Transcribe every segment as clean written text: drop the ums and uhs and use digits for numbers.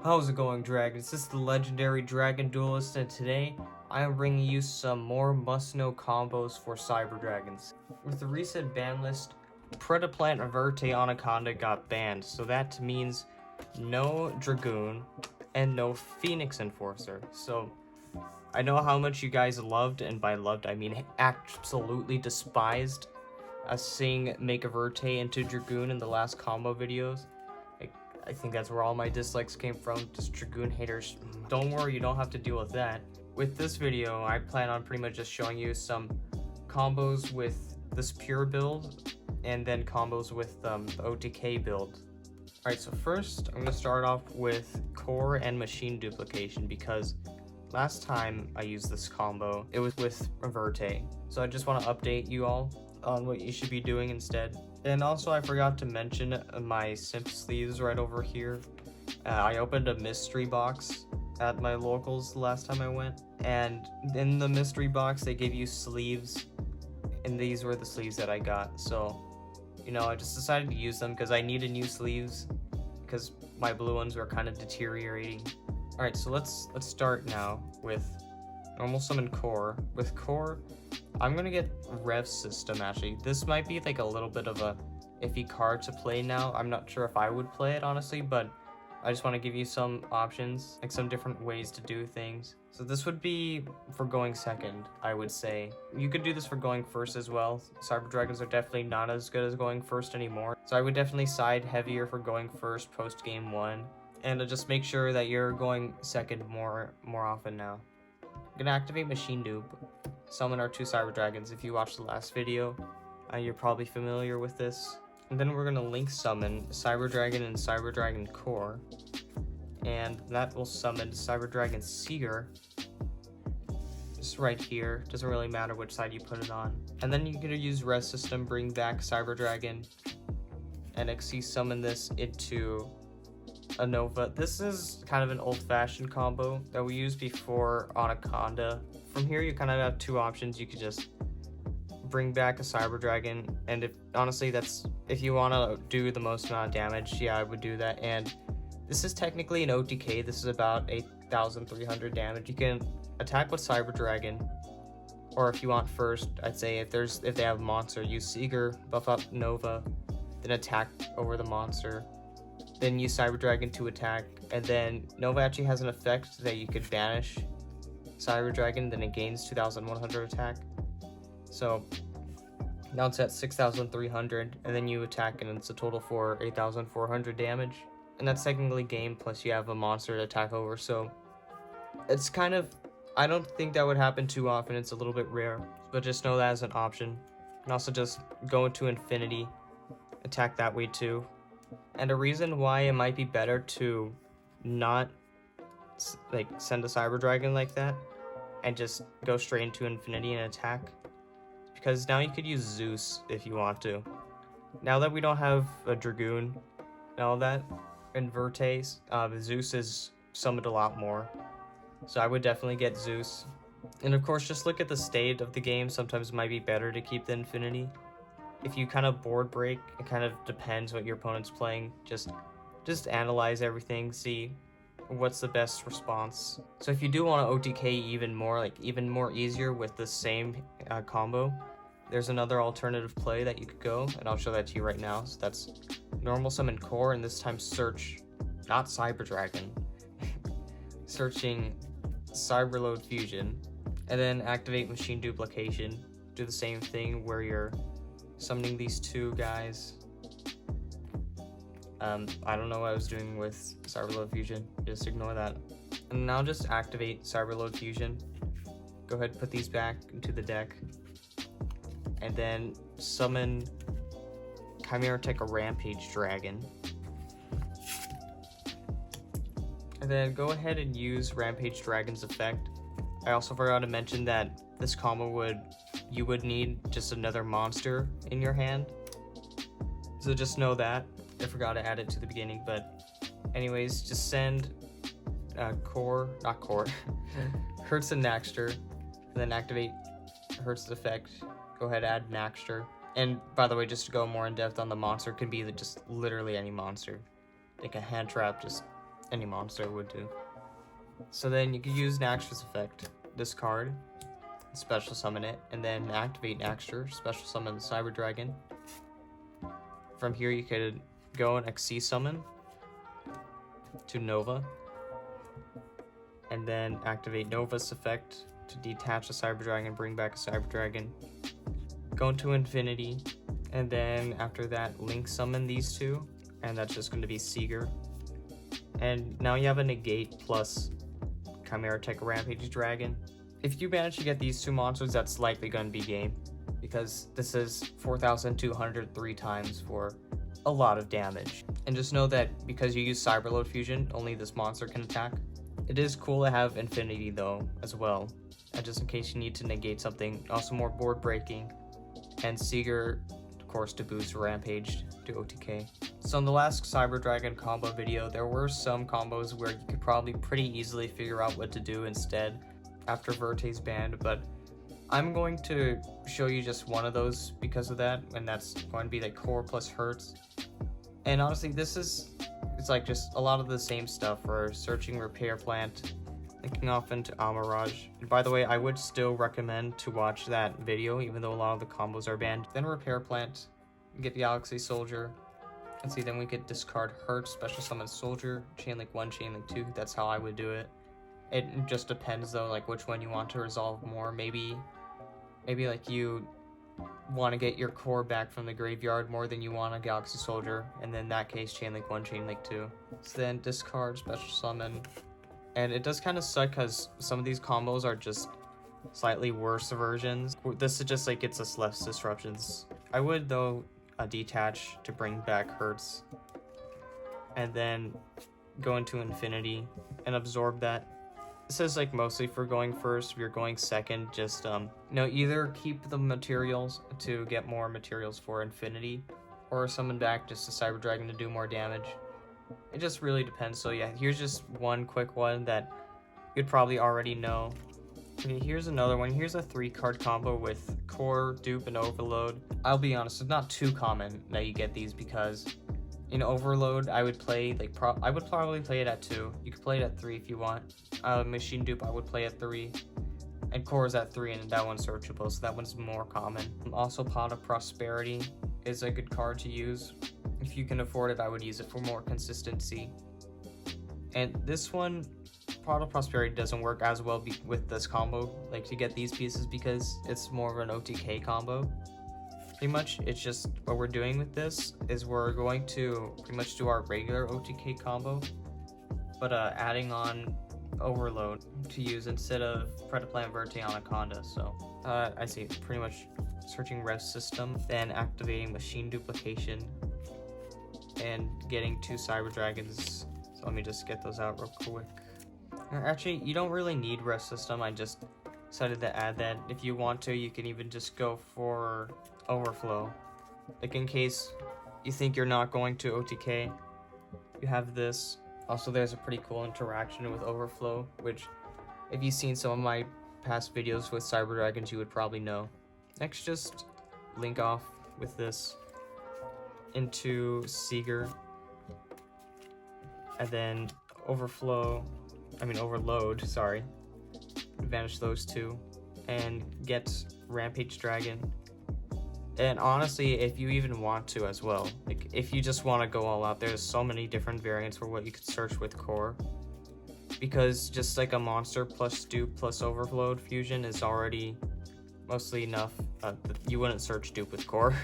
How's it going, Dragons? This is the legendary Dragon Duelist, and today I am bringing you some more must-know combos for Cyber Dragons. With the recent ban list, Predaplant Verte Anaconda got banned, so that means no Dragoon and no Phoenix Enforcer. So I know how much you guys loved, and by loved I mean absolutely despised, seeing make a Verte into Dragoon in the last combo videos. I think that's where all my dislikes came from, just Dragoon haters. Don't worry, you don't have to deal with that. With this video, I plan on pretty much just showing you some combos with this pure build, and then combos with the OTK build. Alright, so first, I'm going to start off with core and machine duplication, because last time I used this combo, it was with Verte. So I just want to update you all on what you should be doing instead. And also, I forgot to mention my simp sleeves right over here. I opened a mystery box at my locals the last time I went, and in the mystery box they gave you sleeves, and these were the sleeves that I got. So, you know, I just decided to use them because I needed new sleeves because my blue ones were kind of deteriorating. Alright, so let's start now with normal summon core. With core, I'm gonna get Rev System. Actually, this might be like a little bit of a iffy card to play now. I'm not sure if I would play it honestly, but I just want to give you some options, like some different ways to do things. So this would be for going second, I would say. You could do this for going first as well. Cyber Dragons are definitely not as good as going first anymore, so I would definitely side heavier for going first post game 1, and just make sure that you're going second more often now. I'm gonna activate Machine Dupe, summon our 2 Cyber Dragons. If you watched the last video, you're probably familiar with this. And then we're gonna link summon Cyber Dragon and Cyber Dragon Core, and that will summon Cyber Dragon Seeger. Just right here, doesn't really matter which side you put it on. And then you're gonna use Res System, bring back Cyber Dragon, and XC summon this into a Nova. This is kind of an old-fashioned combo that we used before Anaconda. From here you kind of have 2 options. You could just bring back a Cyber Dragon, and if you want to do the most amount of damage, yeah, I would do that. And this is technically an OTK. This is about 8,300 damage. You can attack with Cyber Dragon, or if you want first, I'd say if they have monster, use Seeger, buff up Nova, then attack over the monster, then use Cyber Dragon to attack, and then Nova actually has an effect that you could banish Cyber Dragon, then it gains 2,100 attack. So now it's at 6,300, and then you attack, and it's a total for 8,400 damage. And that's technically game, plus you have a monster to attack over, so it's kind of, I don't think that would happen too often. It's a little bit rare, but just know that as an option. And also just go into infinity, attack that way too. And a reason why it might be better to not like send a Cyber Dragon like that and just go straight into infinity and attack, because now you could use Zeus if you want to. Now that we don't have a Dragoon and all that in Vertes, Zeus is summoned a lot more, so I would definitely get Zeus. And of course, just look at the state of the game. Sometimes it might be better to keep the infinity. If you kind of board break, it kind of depends what your opponent's playing. Just analyze everything, see what's the best response. So if you do want to OTK even more easier with the same combo, there's another alternative play that you could go, and I'll show that to you right now. So that's normal summon core, and this time search, not Cyber Dragon, searching Cyberload Fusion, and then activate Machine Duplication. Do the same thing where you're summoning these 2 guys. I don't know what I was doing with Cyberload Fusion, just ignore that. And now just activate Cyberload Fusion. Go ahead and put these back into the deck, and then summon Chimera Tech a Rampage Dragon. And then go ahead and use Rampage Dragon's effect. I also forgot to mention that this combo you would need just another monster in your hand, so just know that. I forgot to add it to the beginning, but anyways, just send Hertz and Naxter, and then activate Hertz's effect. Go ahead, add Naxter. And by the way, just to go more in depth on the monster, it could be just literally any monster. Like a hand trap, just any monster would do. So then you could use an Actress effect, discard, special summon it, and then activate Actor, special summon the Cyber Dragon. From here you could go and XC summon to Nova, and then activate Nova's effect to detach a Cyber Dragon, bring back a Cyber Dragon. Go into Infinity, and then after that link summon these two, and that's just going to be Seeger. And now you have a negate plus Chimera Tech Rampage Dragon. If you manage to get these two monsters, that's likely going to be game, because this is 4,203 times for a lot of damage. And just know that because you use Cyberload Fusion, only this monster can attack. It is cool to have Infinity though, as well, and just in case you need to negate something. Also more board breaking, and Seeger, of course, to boost Rampage to OTK. So in the last Cyber Dragon combo video, there were some combos where you could probably pretty easily figure out what to do instead after Verte's banned, but I'm going to show you just one of those because of that, and that's going to be like Core plus Hertz. And honestly, it's like just a lot of the same stuff for searching Repair Plant, linking off into Amirage. And by the way, I would still recommend to watch that video, even though a lot of the combos are banned. Then Repair Plant, get the Galaxy Soldier. And see, then we could discard Hertz, special summon Soldier, chain link 1, chain link 2. That's how I would do it. It just depends though, like which one you want to resolve more. Maybe like you want to get your core back from the graveyard more than you want a Galaxy Soldier, and then in that case chain link 1, chain link 2. So then discard, special summon. And it does kind of suck because some of these combos are just slightly worse versions. This is just like gets us less disruptions. I would though detach to bring back Hertz, and then go into Infinity and absorb that. This is like mostly for going first. If you're going second, just either keep the materials to get more materials for Infinity, or summon back just a Cyber Dragon to do more damage. It just really depends. So yeah, here's just one quick one that you'd probably already know. Okay, here's another one. Here's a 3-card combo with Core, Dupe, and Overload. I'll be honest, it's not too common that you get these because in Overload, I would play like I would probably play it at 2. You could play it at 3 if you want. Machine Dupe, I would play at 3, and Core is at 3, and that one's searchable, so that one's more common. Also, Pot of Prosperity is a good card to use. If you can afford it, I would use it for more consistency. And this one, Pot of Prosperity doesn't work as well with this combo, like to get these pieces, because it's more of an OTK combo. Pretty much, it's just what we're doing with this is we're going to pretty much do our regular OTK combo, but adding on Overload to use instead of Predaplant Verte Anaconda. So I see, pretty much searching Rest System, then activating Machine Duplication, and getting 2 Cyber Dragons. So let me just get those out real quick. Actually, you don't really need Rest System. I just decided to add that. If you want to, you can even just go for Overflow. Like in case you think you're not going to OTK, you have this. Also, there's a pretty cool interaction with Overflow, which if you've seen some of my past videos with Cyber Dragons, you would probably know. Next, just link off with this into Seeger, and then Overload, sorry, vanish those two, and get Rampage Dragon. And honestly, if you even want to as well, like if you just want to go all out, there's so many different variants for what you could search with Core, because just like a monster plus Dupe plus Overload fusion is already mostly enough. You wouldn't search Dupe with Core.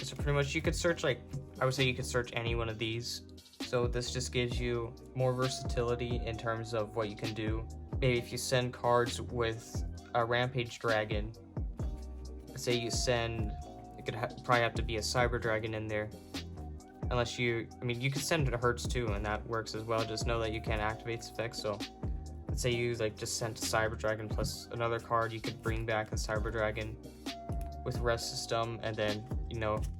So pretty much you could search, like, I would say you could search any one of these. So this just gives you more versatility in terms of what you can do. Maybe if you send cards with a Rampage Dragon, say you send, it could probably have to be a Cyber Dragon in there. Unless you could send it to Hertz too, and that works as well. Just know that you can't activate this effect. So let's say you like just sent a Cyber Dragon plus another card, you could bring back a Cyber Dragon with Rest System, and then,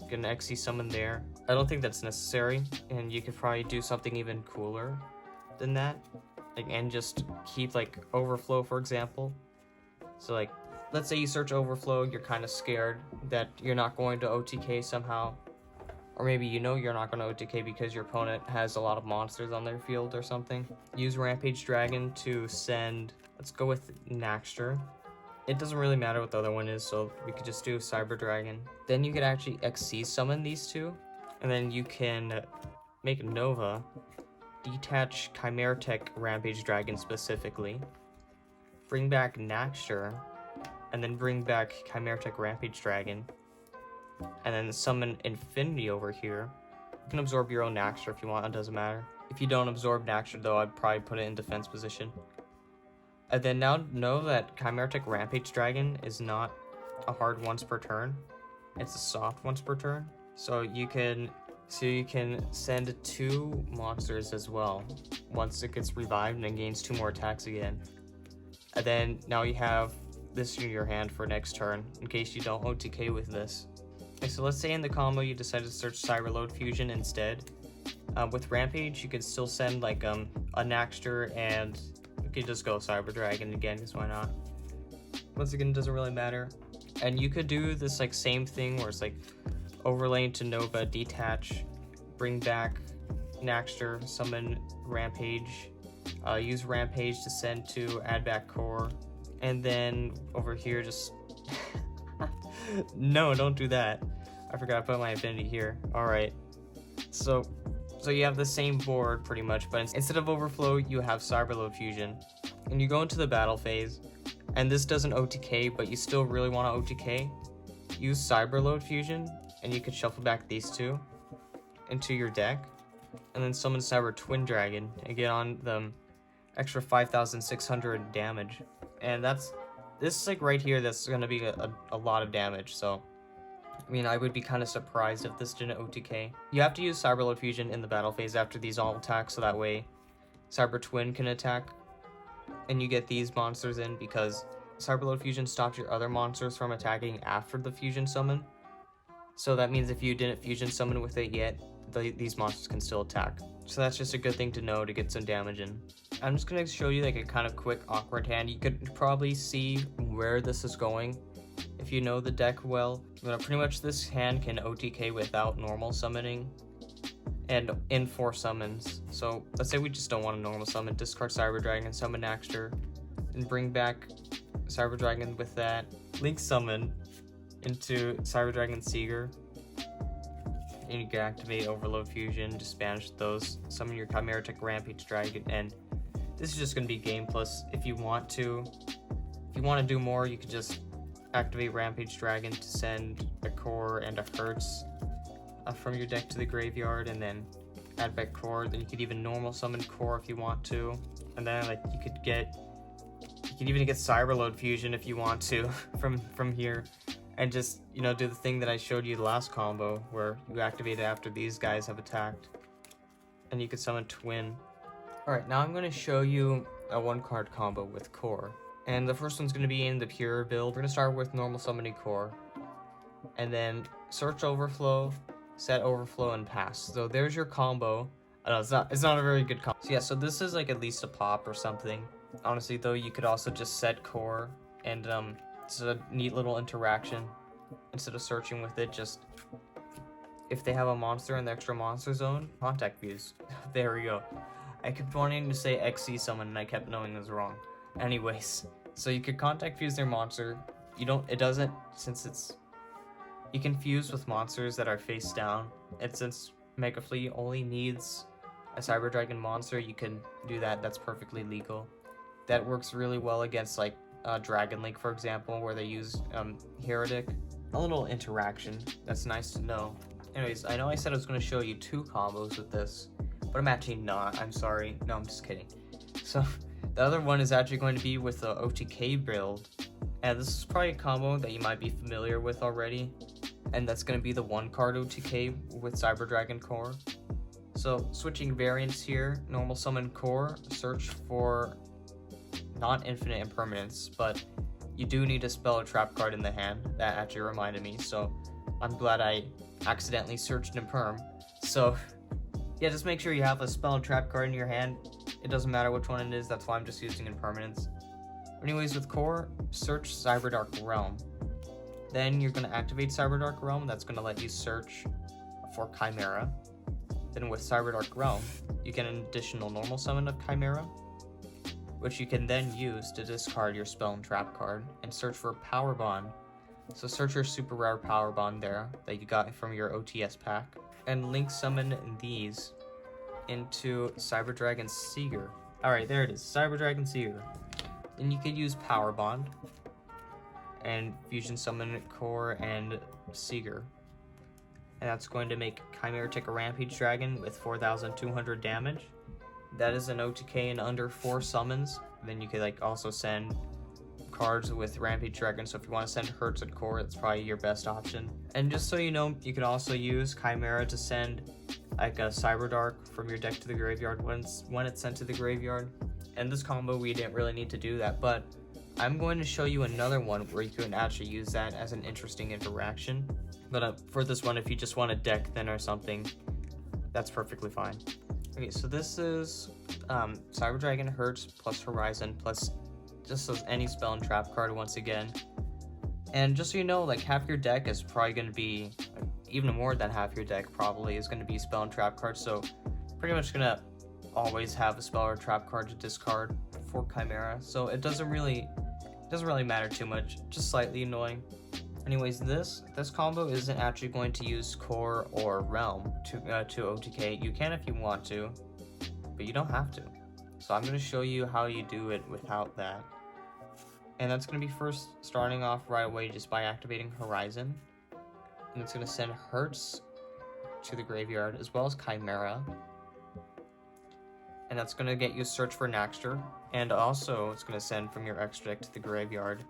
get an XC summon there. I don't think that's necessary, and you could probably do something even cooler than that. Like, and just keep like Overflow, for example. So like, let's say you search Overflow, you're kind of scared that you're not going to OTK somehow. Or maybe you know you're not going to OTK because your opponent has a lot of monsters on their field or something. Use Rampage Dragon to send, let's go with Naxter. It doesn't really matter what the other one is, so we could just do Cyber Dragon. Then you could actually XC summon these two, and then you can make Nova, detach Chimeratech Rampage Dragon specifically, bring back Naxter, and then bring back Chimeratech Rampage Dragon, and then summon Infinity over here. You can absorb your own Naxter if you want, it doesn't matter. If you don't absorb Naxter though, I'd probably put it in defense position. And then now know that Chimeratech Rampage Dragon is not a hard once per turn. It's a soft once per turn. So you can send 2 monsters as well once it gets revived and gains 2 more attacks again. And then now you have this in your hand for next turn in case you don't OTK with this. Okay, so let's say in the combo you decide to search Cyberload Fusion instead. With Rampage you could still send like a Naxter, and you could just go Cyber Dragon again because why not? Once again, it doesn't really matter. And you could do this like same thing where it's like overlay into Nova, detach, bring back Naxter, summon Rampage, use Rampage to send to add back core, and then over here just no, don't do that. I forgot to put my Infinity here. Alright, so you have the same board pretty much, but instead of Overflow you have Cyberload Fusion, and you go into the battle phase, and this doesn't OTK but you still really want to OTK. Use Cyberload Fusion, and you could shuffle back these 2 into your deck, and then summon Cyber Twin Dragon and get on the extra 5,600 damage. And this like right here, that's gonna be a lot of damage. So I mean, I would be kind of surprised if this didn't OTK. You have to use Cyberload Fusion in the battle phase after these all attack, so that way Cyber Twin can attack and you get these monsters in, because Cyberload Fusion stops your other monsters from attacking after the fusion summon. So that means if you didn't fusion summon with it yet, these monsters can still attack. So that's just a good thing to know to get some damage in. I'm just going to show you like a kind of quick awkward hand. You could probably see where this is going if you know the deck well. Pretty much this hand can OTK without normal summoning and in 4 summons. So let's say we just don't want a normal summon. Discard Cyber Dragon, summon Naxter, and bring back Cyber Dragon with that. Link summon into Cyber Dragon Seeger. And you can activate Overload Fusion, just banish those, summon your Chimeratech Rampage Dragon, and this is just going to be game plus. If you want to do more, you could just activate Rampage Dragon to send a core and a Hertz from your deck to the graveyard, and then add back core. Then you could even normal summon core if you want to, and then like you could even get Cyberload Fusion if you want to from here. And just, you know, do the thing that I showed you the last combo, where you activate it after these guys have attacked. And you can summon Twin. Alright, now I'm going to show you a 1-card combo with Core. And the first one's going to be in the pure build. We're going to start with normal summoning Core. And then search Overflow, set Overflow, and pass. So there's your combo. I know, it's not a very good combo. So yeah, so this is like at least a pop or something. Honestly though, you could also just set Core, and it's a neat little interaction. Instead of searching with it, just if they have a monster in the extra monster zone, contact views. There we go. I kept wanting to say XC summon and I kept knowing it was wrong. Anyways, so you could contact fuse their monster. You can fuse with monsters that are face down, and since Mega Fleet only needs a Cyber Dragon monster, you can do that. That's perfectly legal. That works really well against like Dragon Link, for example, where they use Heretic. A little interaction that's nice to know. Anyways, I know I said I was going to show you 2 combos with this, but I'm actually not. I'm sorry. No, I'm just kidding. So the other one is actually going to be with the OTK build, and this is probably a combo that you might be familiar with already, and that's going to be the 1-card OTK with Cyber Dragon Core. So switching variants here, normal summon Core, search for not infinite impermanence, but you do need to spell a trap card in the hand. That actually reminded me, so I'm glad I accidentally searched Imperm. So yeah, just make sure you have a spell and trap card in your hand. It doesn't matter which one it is, that's why I'm just using Impermanence. Anyways, with Core, search Cyberdark Realm. Then you're going to activate Cyberdark Realm. That's going to let you search for Chimera. Then with Cyberdark Realm, you get an additional normal summon of Chimera, which you can then use to discard your spell and trap card and search for Power Bond. So search your super rare Power Bond there that you got from your OTS pack, and link summon these into Cyberdragon Seeger. Alright, there it is, Cyberdragon Seeger. Then you could use Power Bond and fusion summon Core and Seeger. And that's going to make Chimera take a Rampage Dragon with 4,200 damage. That is an OTK in under 4 summons. Then you could like also send cards with Rampage Dragon, so if you want to send Hertz and Core, it's probably your best option. And just so you know, you can also use Chimera to send like a Cyberdark from your deck to the graveyard when it's sent to the graveyard. And this combo, we didn't really need to do that, but I'm going to show you another one where you can actually use that as an interesting interaction. But for this one, if you just want a deck thin or something, that's perfectly fine. Okay, so this is Cyberdragon Hertz plus Horizon plus just as any spell and trap card once again. And just so you know, like half your deck is probably going to be, even more than half your deck probably is going to be spell and trap cards, so pretty much going to always have a spell or trap card to discard for Chimera, so it doesn't really matter too much, just slightly annoying. Anyways, this combo isn't actually going to use Core or Realm to OTK. You can if you want to, but you don't have to. So I'm going to show you how you do it without that. And that's going to be first starting off right away just by activating Horizon. And it's going to send Hertz to the graveyard as well as Chimera. And that's going to get you a search for Naxter. And also it's going to send from your extra deck to the graveyard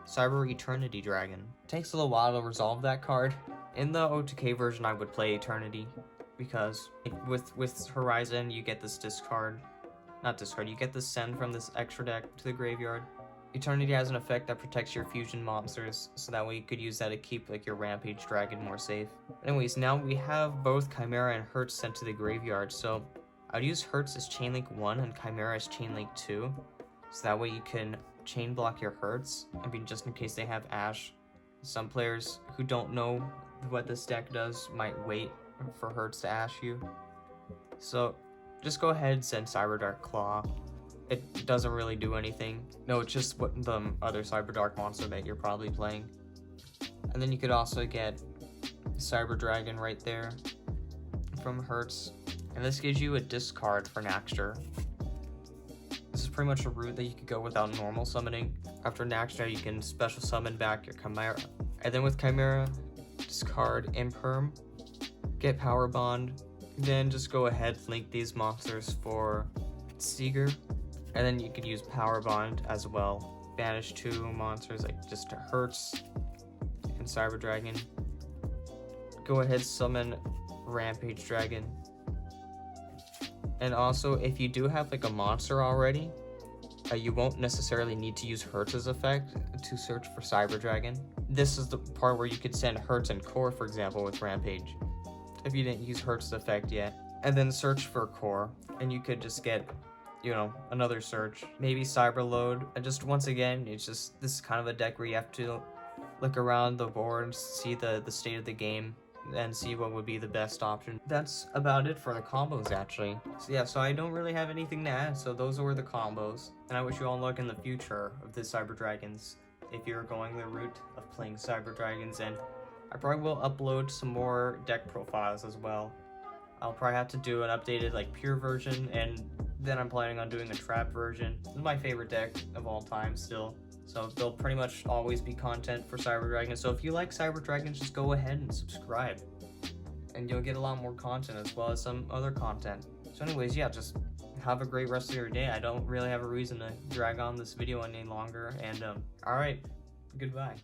Cyber Eternity Dragon. It takes a little while to resolve that card. In the OTK version I would play Eternity because with Horizon you get this you get this send from this extra deck to the graveyard. Eternity has an effect that protects your fusion monsters, so that way you could use that to keep like your Rampage Dragon more safe. Anyways, now we have both Chimera and Hertz sent to the graveyard, so I'd use Hertz as Chainlink 1 and Chimera as Chainlink 2, so that way you can chain block your Hertz. I mean, just in case they have Ash. Some players who don't know what this deck does might wait for Hertz to Ash you. So just go ahead and send Cyberdark Claw. It doesn't really do anything. No, it's just what the other Cyberdark monster that you're probably playing. And then you could also get Cyber Dragon right there from Hertz. And this gives you a discard for Naxter. This is pretty much a route that you could go without normal summoning. After Naxter, you can special summon back your Chimera. And then with Chimera, discard Imperm, get Power Bond, then just go ahead link these monsters for Seeger. And then you could use Power Bond as well. Banish 2 monsters like just to Hertz and Cyber Dragon. Go ahead, summon Rampage Dragon. And also, if you do have like a monster already, you won't necessarily need to use Hertz's effect to search for Cyber Dragon. This is the part where you could send Hertz and Core, for example, with Rampage, if you didn't use Hertz's effect yet. And then search for Core, and you could just get, you know, another search. Maybe Cyberload. And just once again, it's just, this is kind of a deck where you have to look around the board, see the state of the game, and see what would be the best option. That's about it for the combos, actually. So yeah, so I don't really have anything to add, so those were the combos. And I wish you all luck in the future of the Cyber Dragons, if you're going the route of playing Cyber Dragons, and I probably will upload some more deck profiles as well. I'll probably have to do an updated like pure version, and then I'm planning on doing a trap version. This is my favorite deck of all time still. So there'll pretty much always be content for Cyber Dragons. So if you like Cyber Dragons, just go ahead and subscribe. And you'll get a lot more content as well as some other content. So anyways, yeah, just have a great rest of your day. I don't really have a reason to drag on this video any longer. And alright, goodbye.